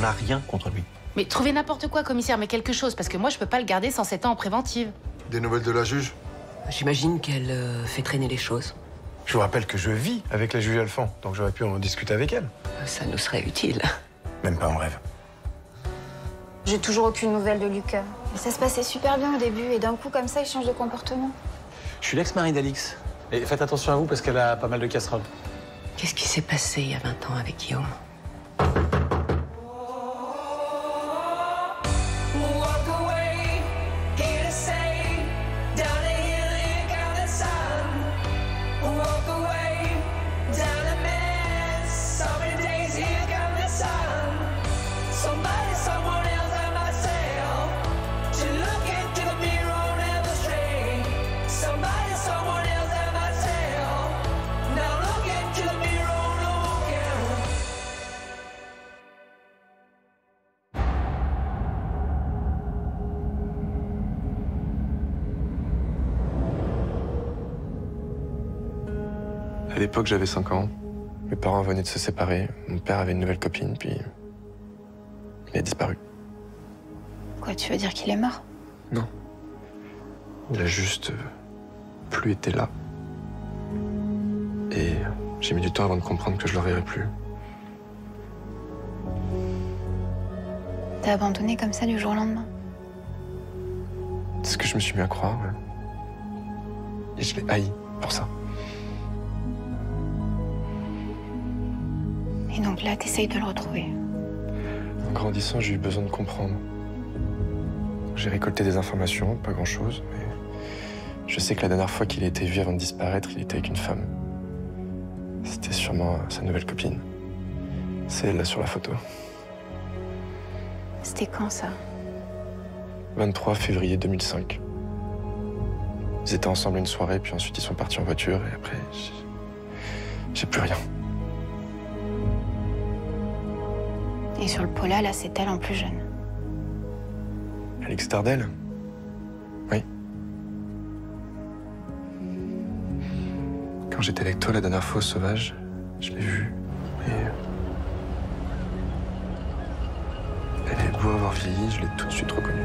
a rien contre lui. Mais trouvez n'importe quoi, commissaire, mais quelque chose, parce que moi, je peux pas le garder sans 7 ans en préventive. Des nouvelles de la juge? J'imagine qu'elle fait traîner les choses. Je vous rappelle que je vis avec la juge Alphand, donc j'aurais pu en discuter avec elle. Ça nous serait utile. Même pas en rêve. J'ai toujours aucune nouvelle de Lucas. Mais ça se passait super bien au début, et d'un coup, comme ça, il change de comportement. Je suis l'ex-mari d'Alix. Et faites attention à vous parce qu'elle a pas mal de casseroles. Qu'est-ce qui s'est passé il y a 20 ans avec Guillaume? À l'époque, j'avais 5 ans. Mes parents venaient de se séparer. Mon père avait une nouvelle copine, puis il a disparu. Quoi, tu veux dire qu'il est mort? Non. Il a juste plus été là. Et j'ai mis du temps avant de comprendre que je le reverrais plus. T'as abandonné comme ça du jour au lendemain? C'est ce que je me suis mis à croire, ouais. Et je l'ai haï pour ça. Et donc là, t'essayes de le retrouver. En grandissant, j'ai eu besoin de comprendre. J'ai récolté des informations, pas grand-chose, mais je sais que la dernière fois qu'il a été vu avant de disparaître, il était avec une femme. C'était sûrement sa nouvelle copine. C'est elle là sur la photo. C'était quand, ça? 23 février 2005. Ils étaient ensemble une soirée, puis ensuite ils sont partis en voiture, et après, j'ai plus rien. Et sur le Paula, là, c'est elle en plus jeune. Alix Dardel? Oui. Quand j'étais avec toi la dernière fois au Sauvage, je l'ai vue. Et elle est beau avoir vieilli, je l'ai tout de suite reconnue.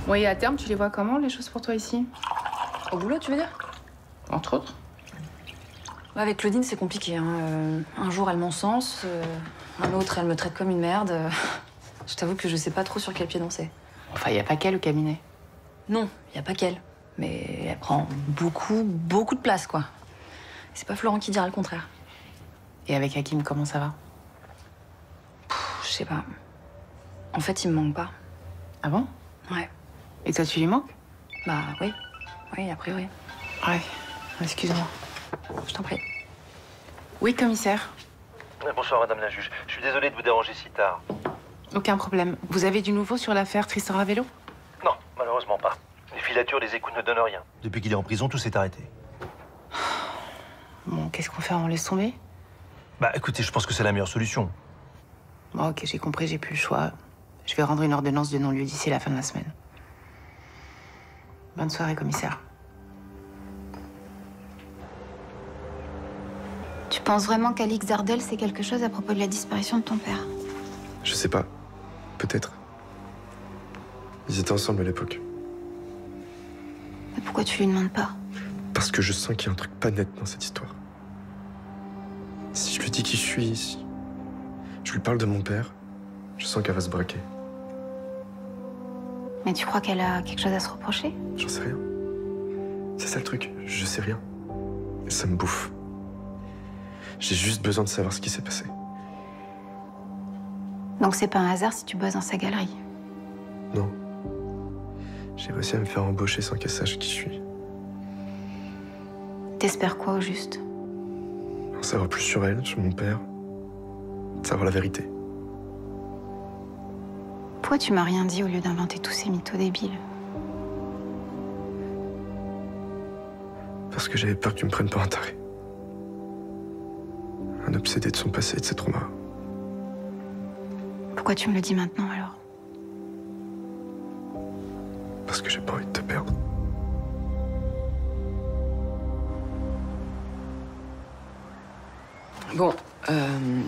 Oui, à terme, tu les vois comment, les choses pour toi ici? Au boulot, tu veux dire? Entre autres. Avec Claudine, c'est compliqué. Hein. Un jour, elle m'encense. Un autre, elle me traite comme une merde. Je t'avoue que je sais pas trop sur quel pied danser. Enfin, il n'y a pas qu'elle au cabinet. Non, il y a pas qu'elle. Mais elle prend beaucoup de place, quoi. C'est pas Florent qui dira le contraire. Et avec Hakim, comment ça va? Je sais pas. En fait, il me manque pas. Ah bon? Ouais. Et toi, tu lui manques? Bah oui. Oui, a priori. Ouais. Excuse-moi. Je t'en prie. Oui, commissaire. Bonsoir, madame la juge. Je suis désolé de vous déranger si tard. Aucun problème. Vous avez du nouveau sur l'affaire Tristan Ravello? Non, malheureusement pas. Les filatures, les écoutes ne donnent rien. Depuis qu'il est en prison, tout s'est arrêté. Bon, qu'est-ce qu'on fait? On laisse tomber? Bah écoutez, je pense que c'est la meilleure solution. Bon, ok, j'ai compris, j'ai plus le choix. Je vais rendre une ordonnance de non-lieu d'ici la fin de la semaine. Bonne soirée, commissaire. Tu penses vraiment qu'Alix Dardel sait quelque chose à propos de la disparition de ton père? Je sais pas. Peut-être. Ils étaient ensemble à l'époque. Mais pourquoi tu lui demandes pas? Parce que je sens qu'il y a un truc pas net dans cette histoire. Si je lui dis qui je suis, si je lui parle de mon père, je sens qu'elle va se braquer. Mais tu crois qu'elle a quelque chose à se reprocher? J'en sais rien. C'est ça le truc, je sais rien. Et ça me bouffe. J'ai juste besoin de savoir ce qui s'est passé. Donc c'est pas un hasard si tu bosses dans sa galerie? Non. J'ai réussi à me faire embaucher sans qu'elle sache qui je suis. T'espères quoi au juste? En savoir plus sur elle, sur mon père. De savoir la vérité. Pourquoi tu m'as rien dit au lieu d'inventer tous ces mythos débiles? Parce que j'avais peur que tu me prennes pour un taré. Un obsédé de son passé et de ses traumas. Pourquoi tu me le dis maintenant alors? parce que j'ai pas envie de te perdre. Bon,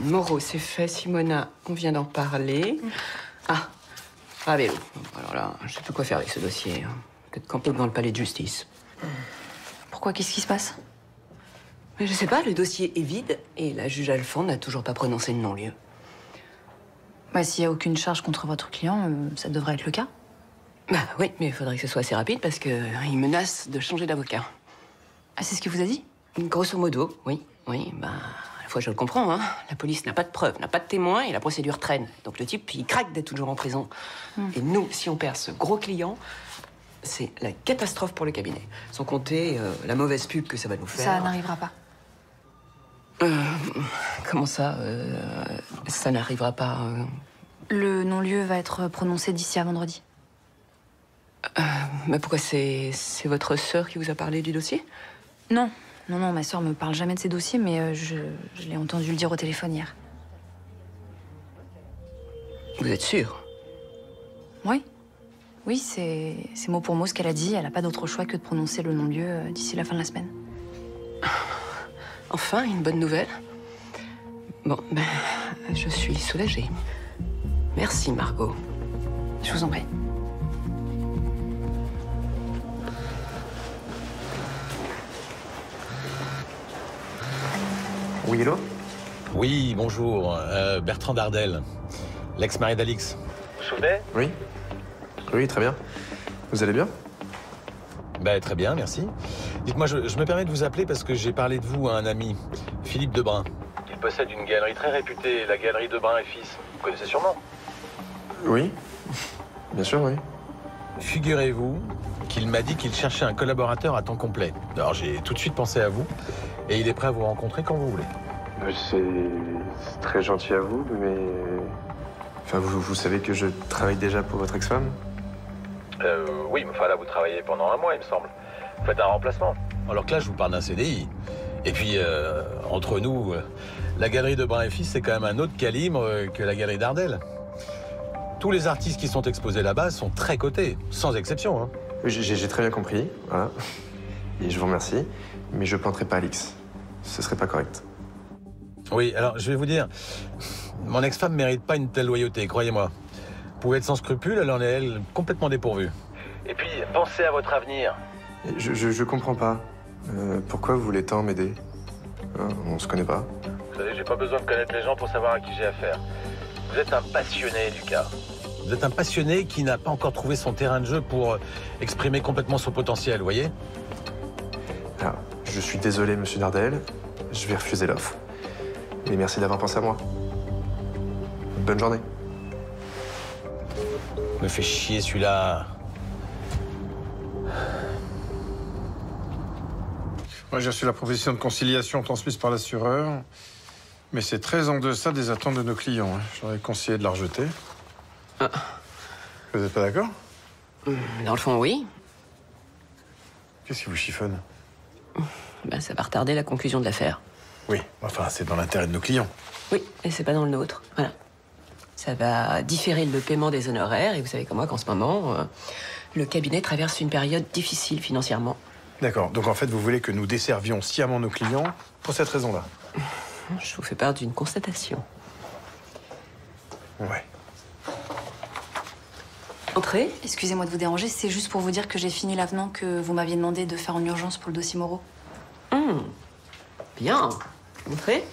Moreau, c'est fait. Simona, on vient d'en parler. Ah, vélo. Alors là, je sais plus quoi faire avec ce dossier. Peut-être camper devant le palais de justice. Pourquoi? Qu'est-ce qui se passe? Mais je sais pas, le dossier est vide et la juge Alphand n'a toujours pas prononcé de non-lieu. Bah, s'il n'y a aucune charge contre votre client, ça devrait être le cas. Bah oui, mais il faudrait que ce soit assez rapide parce qu'il menace de changer d'avocat. Ah, c'est ce qu'il vous a dit? Grosso modo, oui. Oui, bah, à la fois je le comprends, hein. La police n'a pas de preuves, n'a pas de témoins et la procédure traîne. Donc le type, il craque d'être toujours en prison. Et nous, si on perd ce gros client, c'est la catastrophe pour le cabinet. Sans compter la mauvaise pub que ça va nous faire. Ça n'arrivera pas. Comment ça ça n'arrivera pas Le non-lieu va être prononcé d'ici à vendredi. Mais pourquoi c'est votre sœur qui vous a parlé du dossier? Non, ma sœur me parle jamais de ces dossiers, mais je l'ai entendu le dire au téléphone hier. Vous êtes sûre? Oui. Oui, c'est mot pour mot ce qu'elle a dit. Elle n'a pas d'autre choix que de prononcer le non-lieu d'ici la fin de la semaine. Enfin, une bonne nouvelle. Bon, ben, je suis soulagée. Merci, Margot. Je vous en prie. Oui, hello? Oui, bonjour. Bertrand Dardel, l'ex-mari d'Alix. Vous vous souvenez? Oui. Oui, très bien. Vous allez bien? Ben, très bien, merci. Dites-moi, je me permets de vous appeler parce que j'ai parlé de vous à un ami, Philippe Debrun. Il possède une galerie très réputée, la galerie Debrun et Fils. Vous connaissez sûrement? Oui. Bien sûr, oui. Figurez-vous qu'il m'a dit qu'il cherchait un collaborateur à temps complet. Alors j'ai tout de suite pensé à vous et il est prêt à vous rencontrer quand vous voulez. C'est très gentil à vous, mais... Enfin, vous savez que je travaille déjà pour votre ex-femme? Oui, mais enfin là, vous travaillez pendant un mois, il me semble. Vous faites un remplacement. Alors que là, je vous parle d'un CDI. Et puis, entre nous, la galerie Debrun et Fils, c'est quand même un autre calibre que la galerie Dardel. Tous les artistes qui sont exposés là-bas sont très cotés, sans exception. Hein. J'ai très bien compris, voilà. Et je vous remercie, mais je planterai pas Alix. Ce serait pas correct. Oui, alors, je vais vous dire, mon ex-femme mérite pas une telle loyauté, croyez-moi. Vous pouvez être sans scrupules, elle en est, elle, complètement dépourvue. Et puis, pensez à votre avenir. Je comprends pas. Pourquoi vous voulez tant m'aider? On se connaît pas. Vous savez, j'ai pas besoin de connaître les gens pour savoir à qui j'ai affaire. Vous êtes un passionné, Lucas. Vous êtes un passionné qui n'a pas encore trouvé son terrain de jeu pour exprimer complètement son potentiel, vous voyez? Alors, je suis désolé, monsieur Dardel. Je vais refuser l'offre. Mais merci d'avoir pensé à moi. Bonne journée. Me fait chier, celui-là. Moi, j'ai reçu la proposition de conciliation transmise par l'assureur, mais c'est très en deçà des attentes de nos clients. J'aurais conseillé de la rejeter. Ah. Vous n'êtes pas d'accord? Dans le fond, oui. Qu'est-ce qui vous chiffonne? Ben, ça va retarder la conclusion de l'affaire. Oui, enfin, c'est dans l'intérêt de nos clients. Oui, et c'est pas dans le nôtre. Voilà. Ça va différer le paiement des honoraires, et vous savez comme moi qu'en ce moment, le cabinet traverse une période difficile financièrement. D'accord, donc en fait, vous voulez que nous desservions sciemment nos clients pour cette raison-là? Je vous fais part d'une constatation. Ouais. Entrez. Excusez-moi de vous déranger, c'est juste pour vous dire que j'ai fini l'avenant que vous m'aviez demandé de faire en urgence pour le dossier Moreau. Bien. Entrez.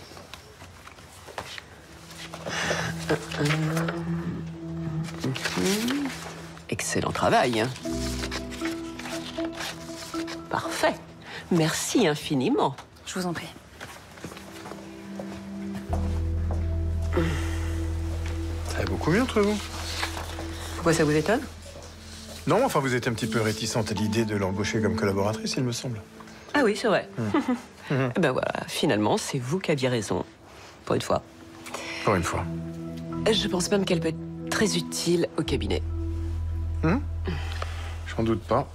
Excellent travail. Parfait. Merci infiniment. Je vous en prie. Ça va beaucoup mieux entre vous? Pourquoi ça vous étonne? Non, enfin, vous êtes un petit peu réticente à l'idée de l'embaucher comme collaboratrice, il me semble. Ah oui, c'est vrai. Ben voilà, finalement, c'est vous qui aviez raison. Pour une fois. Pour une fois. Je pense même qu'elle peut être très utile au cabinet. J'en doute pas.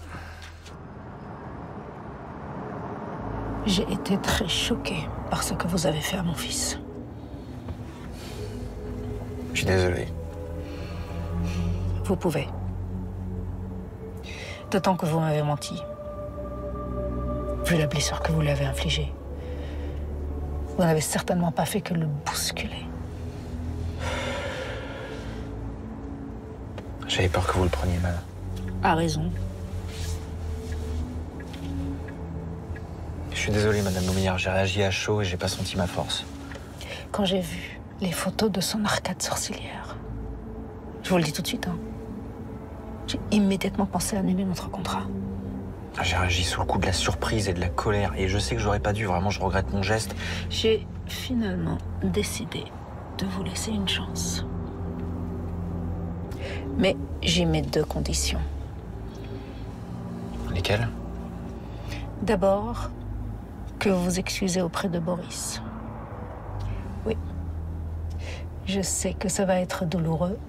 J'ai été très choquée par ce que vous avez fait à mon fils. Je suis désolé. Vous pouvez. D'autant que vous m'avez menti. Vu la blessure que vous lui avez infligée. Vous n'avez certainement pas fait que le bousculer. J'avais peur que vous le preniez mal. A raison. Je suis désolé, Madame Loumière, j'ai réagi à chaud et j'ai pas senti ma force. Quand j'ai vu les photos de son arcade sorcilière, je vous le dis tout de suite, hein, j'ai immédiatement pensé à annuler notre contrat. J'ai réagi sous le coup de la surprise et de la colère. Et je sais que j'aurais pas dû, vraiment, je regrette mon geste. J'ai finalement décidé de vous laisser une chance. Mais j'y mets 2 conditions. Lesquelles? D'abord, que vous vous excusez auprès de Boris. Oui. Je sais que ça va être douloureux,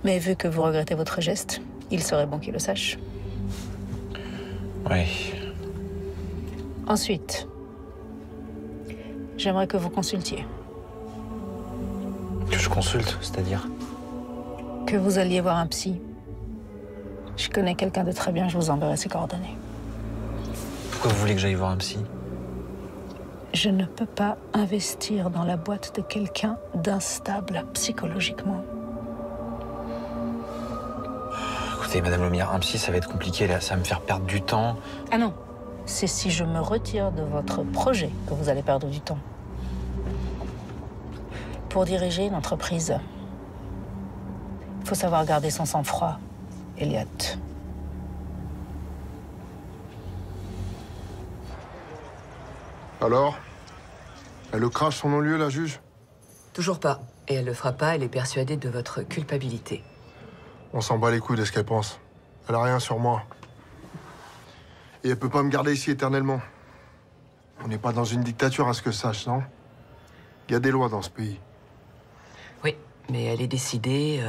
mais vu que vous regrettez votre geste, il serait bon qu'il le sache. Oui. Ensuite, j'aimerais que vous consultiez. Que je consulte, c'est-à-dire? Que vous alliez voir un psy. Je connais quelqu'un de très bien, je vous enverrai ses coordonnées. Pourquoi vous voulez que j'aille voir un psy? Je ne peux pas investir dans la boîte de quelqu'un d'instable psychologiquement. Écoutez, Madame Loumière, un psy, ça va être compliqué, là. Ça va me faire perdre du temps. Ah non, c'est si je me retire de votre projet que vous allez perdre du temps. Pour diriger une entreprise, il faut savoir garder son sang-froid, Elliot. Alors? Elle le crache son non-lieu, la juge? Toujours pas. Et elle le fera pas, elle est persuadée de votre culpabilité. On s'en bat les couilles de ce qu'elle pense. Elle a rien sur moi. Et elle peut pas me garder ici éternellement. On n'est pas dans une dictature, à ce que je sache, non? Il y a des lois dans ce pays. Oui, mais elle est décidée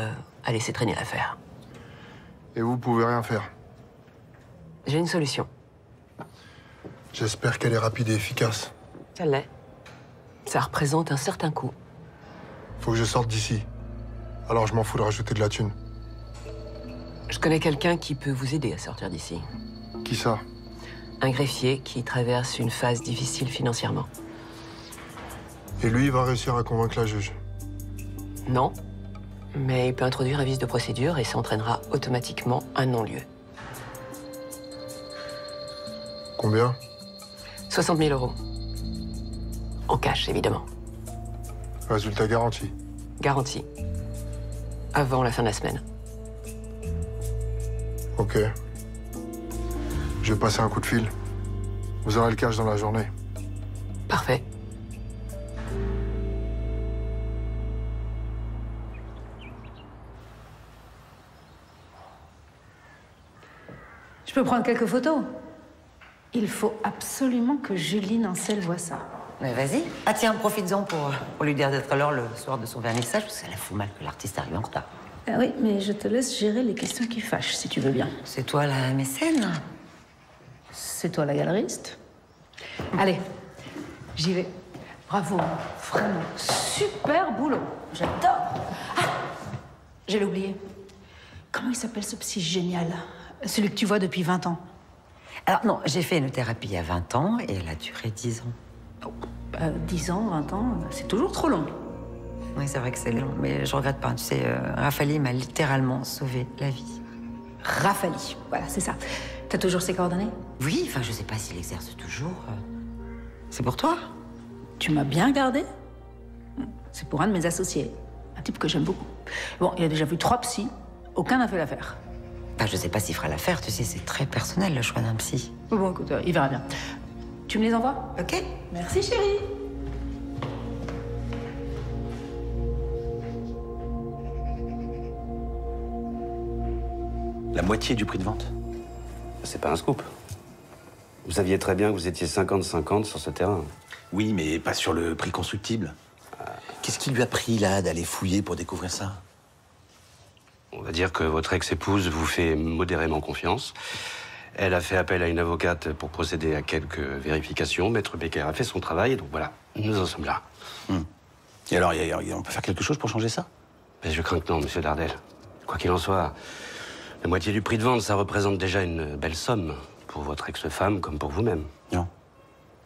à laisser traîner l'affaire. Et vous pouvez rien faire. J'ai une solution. J'espère qu'elle est rapide et efficace. Ça l'est. Ça représente un certain coût. Faut que je sorte d'ici. Alors je m'en fous de rajouter de la thune. Je connais quelqu'un qui peut vous aider à sortir d'ici. Qui ça? Un greffier qui traverse une phase difficile financièrement. Et lui, il va réussir à convaincre la juge? Non, mais il peut introduire un vice de procédure et ça entraînera automatiquement un non-lieu. Combien? 60 000 euros. En cash, évidemment. Résultat garanti. Garanti. Avant la fin de la semaine. Ok. Je vais passer un coup de fil. Vous aurez le cash dans la journée. Parfait. Je peux prendre quelques photos? Il faut absolument que Julie Nancel voie ça. Mais vas-y. Ah tiens, profites-en pour lui dire d'être à l'heure le soir de son vernissage, parce que ça la fout mal que l'artiste arrive en retard. Ah oui, mais je te laisse gérer les questions qui fâchent, si tu veux bien. C'est toi la mécène? C'est toi la galeriste. Allez, j'y vais. Bravo, vraiment, super boulot. J'adore. Ah, j'allais oublier. Comment il s'appelle ce psy génial? Celui que tu vois depuis 20 ans. Alors non, j'ai fait une thérapie il y a 20 ans et elle a duré 10 ans. 10 ans, 20 ans, c'est toujours trop long. Oui, c'est vrai que c'est long, mais je regrette pas. Tu sais, Rafali m'a littéralement sauvé la vie. Rafali, voilà, c'est ça. T'as toujours ses coordonnées? Oui, enfin, je sais pas s'il exerce toujours. C'est pour toi? Tu m'as bien gardé? C'est pour un de mes associés. Un type que j'aime beaucoup. Bon, il a déjà vu 3 psys. Aucun n'a fait l'affaire. Enfin, je sais pas s'il fera l'affaire. Tu sais, c'est très personnel, le choix d'un psy. Bon, écoute, il verra bien. Tu me les envoies? Ok. Merci, chérie. La moitié du prix de vente? C'est pas un scoop. Vous saviez très bien que vous étiez 50-50 sur ce terrain. Oui, mais pas sur le prix constructible. Qu'est-ce qui lui a pris, là, d'aller fouiller pour découvrir ça? On va dire que votre ex-épouse vous fait modérément confiance. Elle a fait appel à une avocate pour procéder à quelques vérifications. Maître Becker a fait son travail, donc voilà, nous en sommes là. Et alors, on peut faire quelque chose pour changer ça? Mais je crains que non, monsieur Dardel. Quoi qu'il en soit, La moitié du prix de vente, ça représente déjà une belle somme. Pour votre ex-femme comme pour vous-même. Non.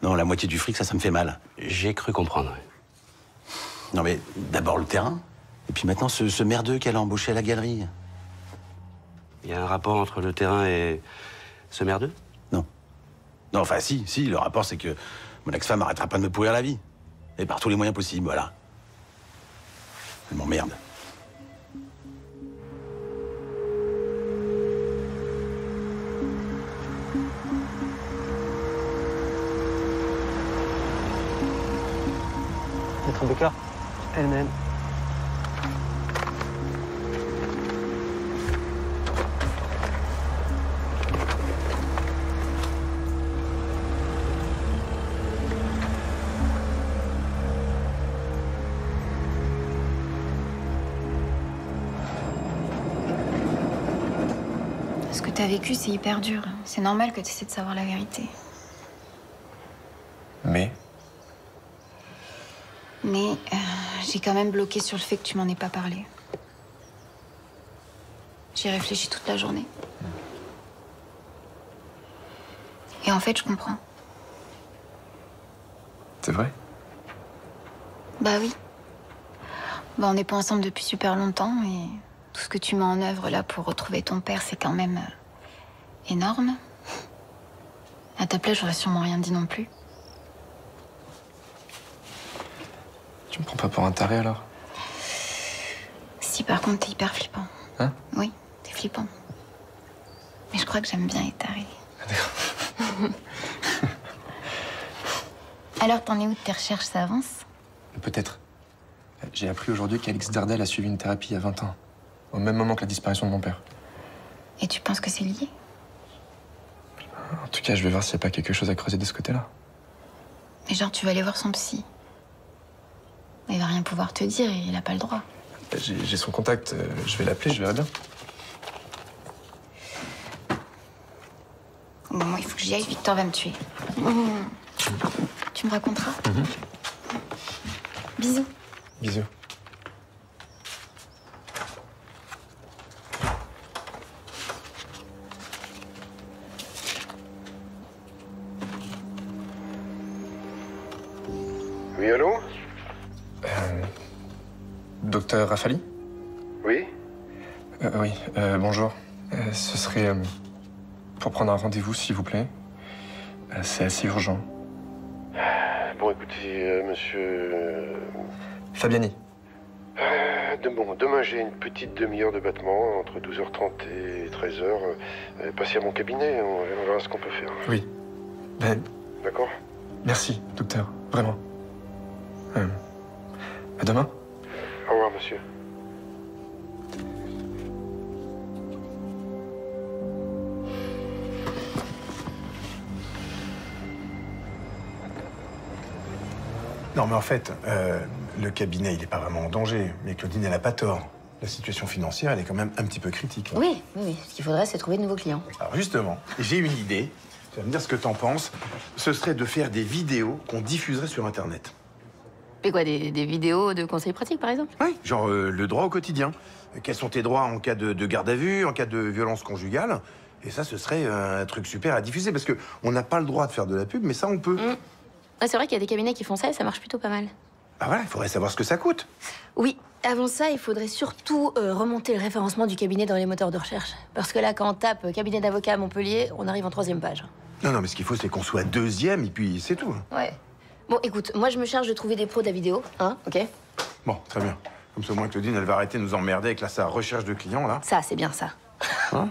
Non, la moitié du fric, ça me fait mal. J'ai cru comprendre, oui. Non, mais d'abord le terrain, et puis maintenant ce merdeux qu'elle a embauché à la galerie. Il y a un rapport entre le terrain et ce merdeux? Non. Non, enfin, si, le rapport, c'est que mon ex-femme arrêtera pas de me pourrir la vie. Et par tous les moyens possibles, voilà. Elle m'emmerde. Maître Becker, elle-même. Ce que t'as vécu, c'est hyper dur. C'est normal que t'essaies de savoir la vérité. Mais j'ai quand même bloqué sur le fait que tu m'en aies pas parlé. J'y ai réfléchi toute la journée. Et en fait, je comprends. c'est vrai? Bah oui. Bah on n'est pas ensemble depuis super longtemps et tout ce que tu mets en œuvre là pour retrouver ton père, c'est quand même énorme. À ta place, j'aurais sûrement rien dit non plus. Tu me prends pas pour un taré alors? Si par contre t'es hyper flippant. Hein? Oui, t'es flippant. Mais je crois que j'aime bien être taré. Alors t'en es où de tes recherches, ça avance? Peut-être. J'ai appris aujourd'hui qu'Alix Dardel a suivi une thérapie il y a 20 ans. Au même moment que la disparition de mon père. Et tu penses que c'est lié? En tout cas, je vais voir s'il n'y a pas quelque chose à creuser de ce côté-là. Mais genre tu vas aller voir son psy. Il va rien pouvoir te dire et il a pas le droit. J'ai son contact, je vais l'appeler, je verrai bien. Bon, moi, il faut que j'y aille, Victor va me tuer. Tu me raconteras? Bisous. Bisous. Oui, allô? Docteur Rafali? Oui? Oui, bonjour. Ce serait pour prendre un rendez-vous, s'il vous plaît. C'est assez urgent. Bon, écoutez, monsieur... Fabiani. Demain, j'ai une petite demi-heure de battement, entre 12h30 et 13h. Passez à mon cabinet, on verra ce qu'on peut faire. Oui. Ben, d'accord? Merci, docteur. Vraiment. À demain. Au revoir, monsieur. Non, mais en fait, le cabinet, il n'est pas vraiment en danger. Mais Claudine, elle n'a pas tort. La situation financière, elle est quand même un petit peu critique. Là. Oui. Ce qu'il faudrait, c'est trouver de nouveaux clients. Alors justement, j'ai une idée. Tu vas me dire ce que t'en penses. Ce serait de faire des vidéos qu'on diffuserait sur Internet. Et quoi, des vidéos de conseils pratiques, par exemple? Oui. Genre le droit au quotidien. Quels sont tes droits en cas de garde à vue, en cas de violence conjugale. Et ça, ce serait un truc super à diffuser. Parce qu'on n'a pas le droit de faire de la pub, mais ça, on peut. Ouais, c'est vrai qu'il y a des cabinets qui font ça et ça marche plutôt pas mal. Bah voilà, il faudrait savoir ce que ça coûte. Oui, avant ça, il faudrait surtout remonter le référencement du cabinet dans les moteurs de recherche. Parce que là, quand on tape cabinet d'avocat à Montpellier, on arrive en 3e page. Non, mais ce qu'il faut, c'est qu'on soit 2e, et puis c'est tout. Ouais. Bon, écoute, moi, je me charge de trouver des pros de la vidéo, hein, ok? Bon, très bien. Comme ça, au moins, Claudine, elle va arrêter de nous emmerder avec sa recherche de clients, là. Ça, c'est bien ça. Hein?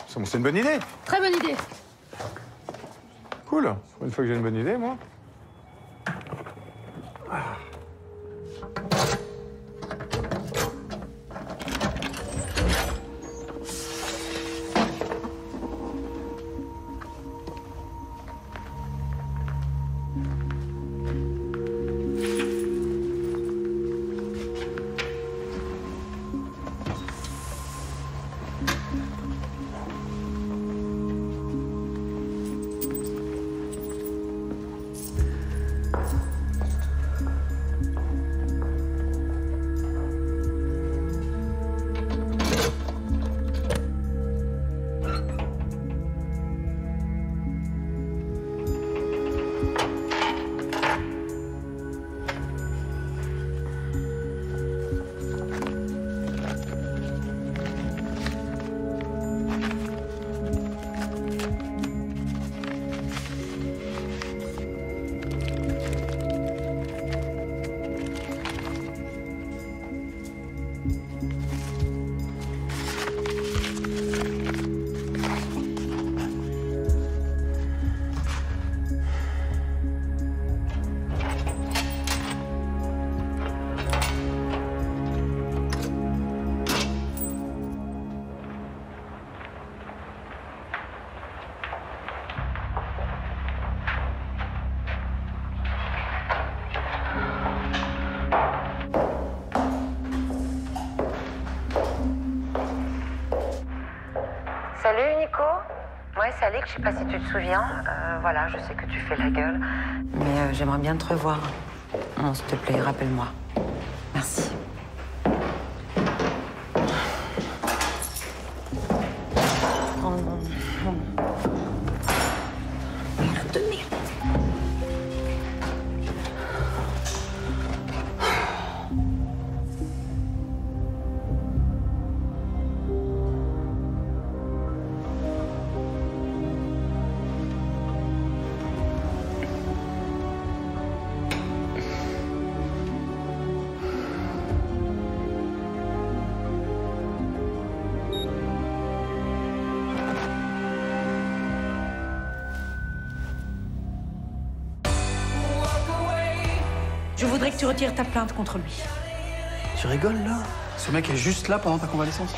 C'est une bonne idée. Très bonne idée. Cool. Une fois que j'ai une bonne idée, moi. Salut Nico. Ouais, c'est Alix, je sais pas si tu te souviens. Voilà, je sais que tu fais la gueule. Mais j'aimerais bien te revoir. Non, s'il te plaît, rappelle-moi. Merci. Oh non, non. Merde. Je voudrais que tu retires ta plainte contre lui. Tu rigoles là? Ce mec est juste là pendant ta convalescence.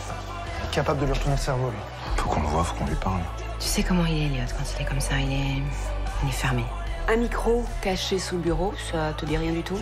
Capable de lui retourner le cerveau, lui. Faut qu'on le voie, faut qu'on lui parle. Tu sais comment il est, Elliot, quand il est comme ça, il est fermé. Un micro caché sous le bureau, ça te dit rien du tout?